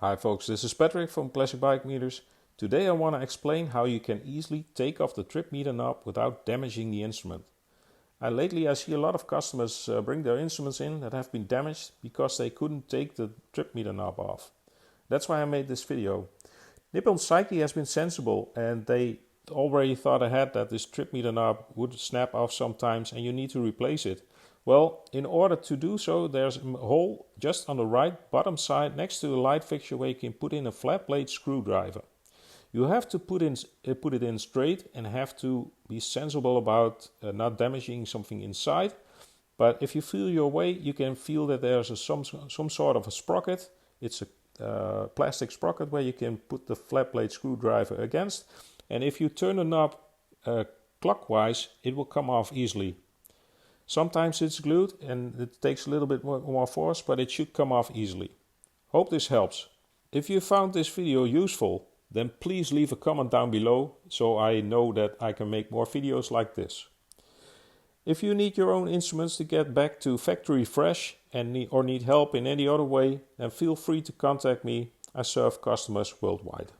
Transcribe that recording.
Hi folks, this is Patrick from Classic Bike Meters. Today I want to explain how you can easily take off the trip meter knob without damaging the instrument. Lately I see a lot of customers bring their instruments in that have been damaged because they couldn't take the trip meter knob off. That's why I made this video. Nippon Psyche has been sensible and they already thought ahead that this trip meter knob would snap off sometimes and you need to replace it. Well, in order to do so, there's a hole just on the right bottom side next to the light fixture where you can put in a flat blade screwdriver. You have to put it in straight and have to be sensible about not damaging something inside. But if you feel your way, you can feel that there's some sort of a sprocket. It's a plastic sprocket where you can put the flat blade screwdriver against. And if you turn the knob clockwise, it will come off easily. Sometimes it's glued and it takes a little bit more force, but it should come off easily. Hope this helps. If you found this video useful, then please leave a comment down below so I know that I can make more videos like this. If you need your own instruments to get back to factory fresh and need help in any other way, then feel free to contact me. I serve customers worldwide.